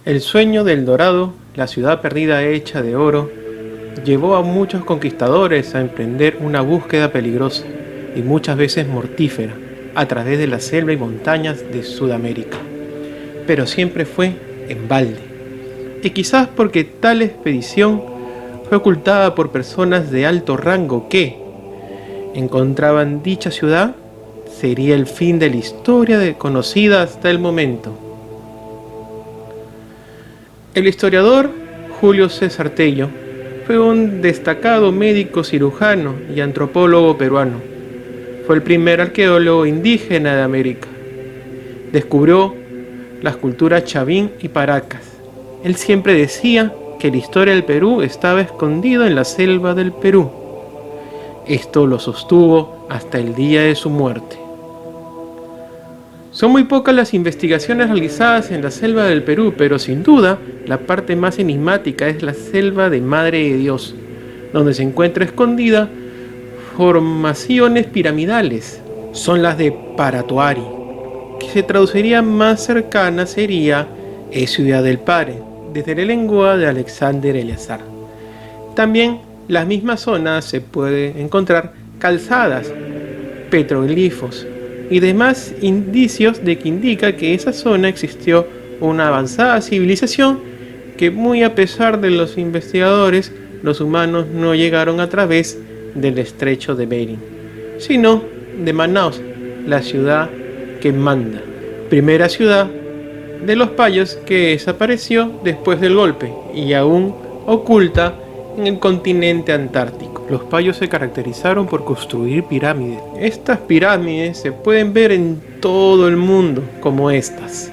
El sueño del Dorado, la ciudad perdida hecha de oro, llevó a muchos conquistadores a emprender una búsqueda peligrosa y muchas veces mortífera a través de la selva y montañas de Sudamérica. Pero siempre fue en balde. Y quizás porque tal expedición fue ocultada por personas de alto rango que encontraban dicha ciudad, sería el fin de la historia conocida hasta el momento. El historiador Julio César Tello fue un destacado médico cirujano y antropólogo peruano. Fue el primer arqueólogo indígena de América. Descubrió las culturas Chavín y Paracas. Él siempre decía que la historia del Perú estaba escondida en la selva del Perú. Esto lo sostuvo hasta el día de su muerte. Son muy pocas las investigaciones realizadas en la selva del Perú, pero sin duda la parte más enigmática es la selva de Madre de Dios, donde se encuentra escondida formaciones piramidales. Son las de Paratoari, que se traduciría más cercana sería Ciudad del Padre, desde la lengua de Alexander Eleazar. También en las mismas zonas se puede encontrar calzadas, petroglifos y demás indicios de que indica que esa zona existió una avanzada civilización que, muy a pesar de los investigadores, los humanos no llegaron a través del estrecho de Bering, sino de Manaos, la ciudad que manda, primera ciudad de los payos que desapareció después del golpe y aún oculta en el continente antártico. Los payos se caracterizaron por construir pirámides. Estas pirámides se pueden ver en todo el mundo como estas.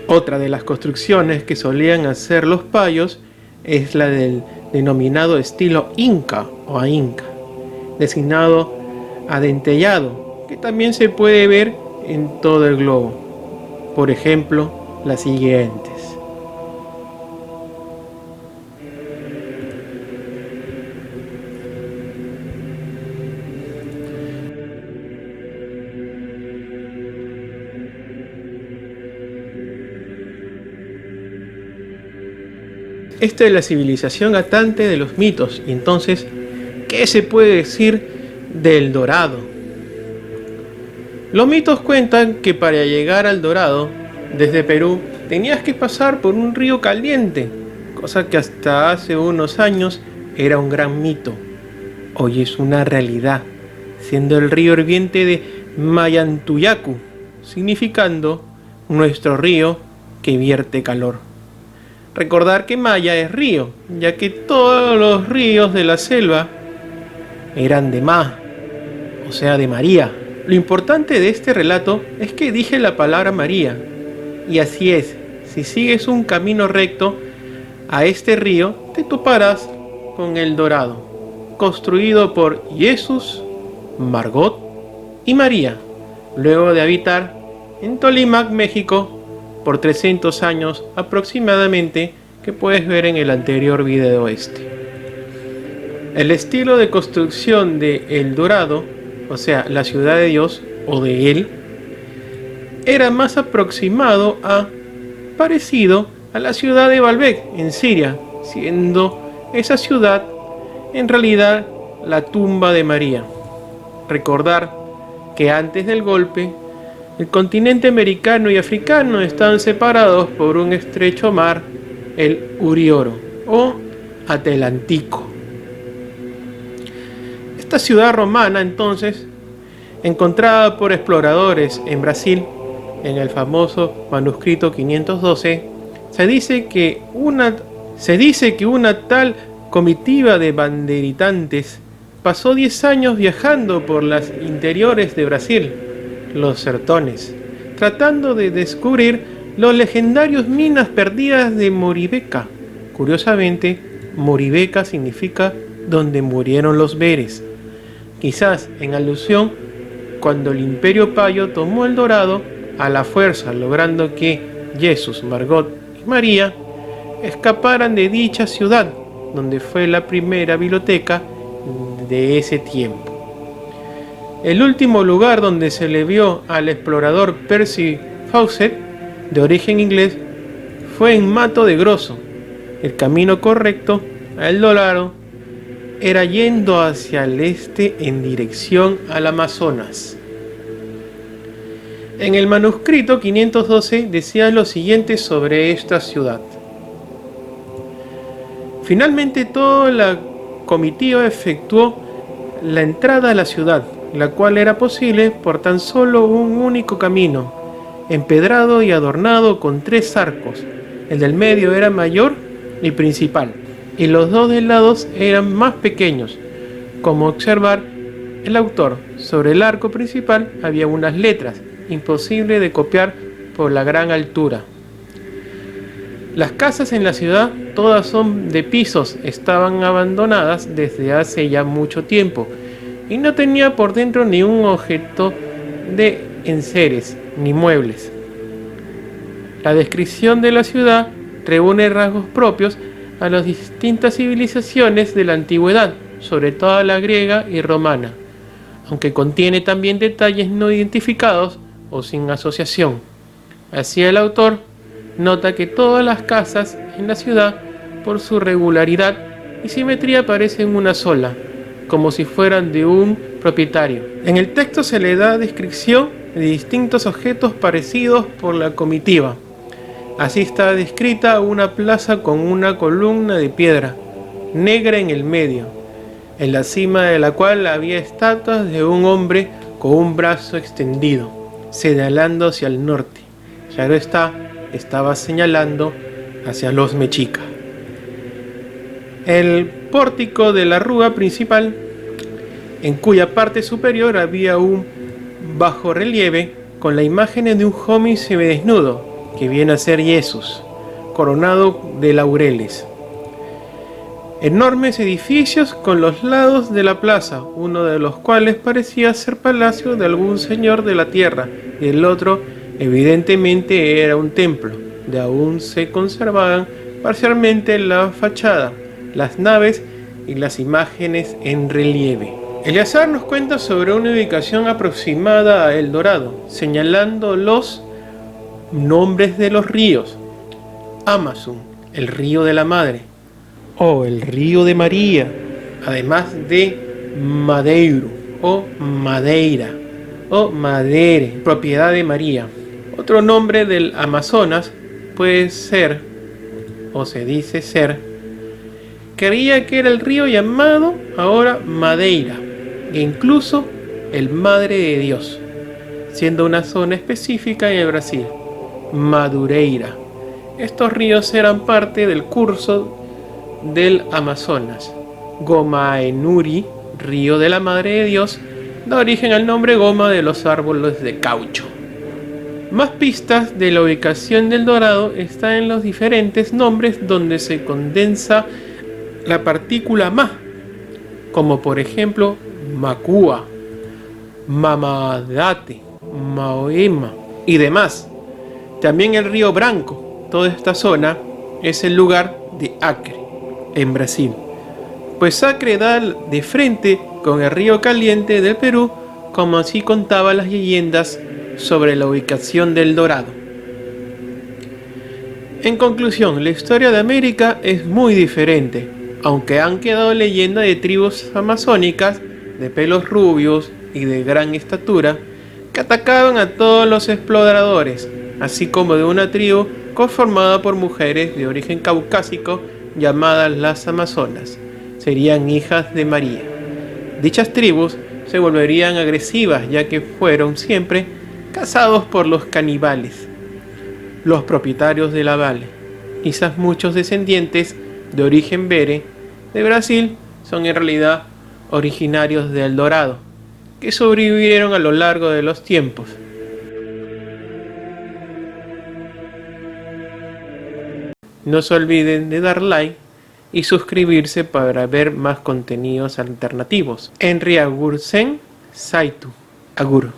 Otra de las construcciones que solían hacer los payos es la del denominado estilo Inca o Ainca, designado adentellado, que también se puede ver en todo el globo. Por ejemplo, las siguientes. Esta es la civilización atante de los mitos. Y entonces, ¿qué se puede decir del Dorado? Los mitos cuentan que para llegar al Dorado, desde Perú, tenías que pasar por un río caliente, cosa que hasta hace unos años era un gran mito. Hoy es una realidad, siendo el río hirviente de Mayantuyacu, significando nuestro río que vierte calor. Recordar que Maya es río, ya que todos los ríos de la selva eran de Ma, o sea, de María. Lo importante de este relato es que dije la palabra María, y así es. Si sigues un camino recto a este río, te toparás con el Dorado, construido por Jesús, Margot y María, luego de habitar en Tolimac, México, por 300 años aproximadamente, que puedes ver en el anterior video este. El estilo de construcción de El Dorado, o sea, la ciudad de Dios o de Él, era más parecido a la ciudad de Baalbek en Siria, siendo esa ciudad en realidad la tumba de María. Recordar que antes del golpe, el continente americano y africano estaban separados por un estrecho mar, el Urioro o Atlántico. Esta ciudad romana, entonces, encontrada por exploradores en Brasil, en el famoso manuscrito 512, se dice que una tal comitiva de banderitantes pasó 10 años viajando por las interiores de Brasil, los sertones, tratando de descubrir los legendarios minas perdidas de Moribeca. Curiosamente, Moribeca significa donde murieron los Beres, quizás en alusión cuando el Imperio Payo tomó el Dorado a la fuerza, logrando que Jesús, Margot y María escaparan de dicha ciudad donde fue la primera biblioteca de ese tiempo. El último lugar donde se le vio al explorador Percy Fawcett, de origen inglés, fue en Mato de Grosso. El camino correcto a El Dorado era yendo hacia el este en dirección al Amazonas. En el manuscrito 512 decía lo siguiente sobre esta ciudad. Finalmente toda la comitiva efectuó la entrada a la ciudad, la cual era posible por tan solo un único camino, empedrado y adornado con 3 arcos. El del medio era mayor y principal, y los 2 de lados eran más pequeños. Como observar el autor, sobre el arco principal había unas letras, imposible de copiar por la gran altura. Las casas en la ciudad, todas son de pisos, estaban abandonadas desde hace ya mucho tiempo, y no tenía por dentro ni un objeto de enseres ni muebles. La descripción de la ciudad reúne rasgos propios a las distintas civilizaciones de la antigüedad, sobre todo la griega y romana, aunque contiene también detalles no identificados o sin asociación. Así el autor nota que todas las casas en la ciudad, por su regularidad y simetría, parecen una sola, como si fueran de un propietario. En el texto se le da descripción de distintos objetos parecidos por la comitiva. Así está descrita una plaza con una columna de piedra negra en el medio, en la cima de la cual había estatuas de un hombre con un brazo extendido, señalando hacia el norte. Claro está, estaba señalando hacia los mexicas. El pórtico de la rúa principal, en cuya parte superior había un bajorrelieve con la imagen de un joven semidesnudo, que viene a ser Jesús, coronado de laureles. Enormes edificios con los lados de la plaza, uno de los cuales parecía ser palacio de algún señor de la tierra, y el otro evidentemente era un templo, de aún se conservaban parcialmente la fachada, las naves y las imágenes en relieve. Eleazar nos cuenta sobre una ubicación aproximada a El Dorado, señalando los nombres de los ríos: Amazon, el río de la Madre, o el río de María, además de Madeiro, o Madeira, o Madere, propiedad de María. Otro nombre del Amazonas puede ser, o se dice ser, creía que era el río llamado ahora Madeira, e incluso el Madre de Dios, siendo una zona específica en el Brasil, Madureira. Estos ríos eran parte del curso del Amazonas. Gomaenuri, río de la Madre de Dios, da origen al nombre goma de los árboles de caucho. Más pistas de la ubicación del Dorado están en los diferentes nombres donde se condensa la partícula ma, como por ejemplo Macua, Mamadate, Maoema y demás. También el río Branco. Toda esta zona es el lugar de Acre, en Brasil, pues Acre da de frente con el río Caliente del Perú, como así contaban las leyendas sobre la ubicación del Dorado. En conclusión, la historia de América es muy diferente, aunque han quedado leyendas de tribus amazónicas de pelos rubios y de gran estatura que atacaban a todos los exploradores, así como de una tribu conformada por mujeres de origen caucásico llamadas las Amazonas. Serían hijas de María. Dichas tribus se volverían agresivas, ya que fueron siempre cazados por los caníbales, los propietarios de la vale. Quizás muchos descendientes de origen bere de Brasil son en realidad originarios de El Dorado, que sobrevivieron a lo largo de los tiempos. No se olviden de dar like y suscribirse para ver más contenidos alternativos. Henry Agur Sen Saitu. Agur.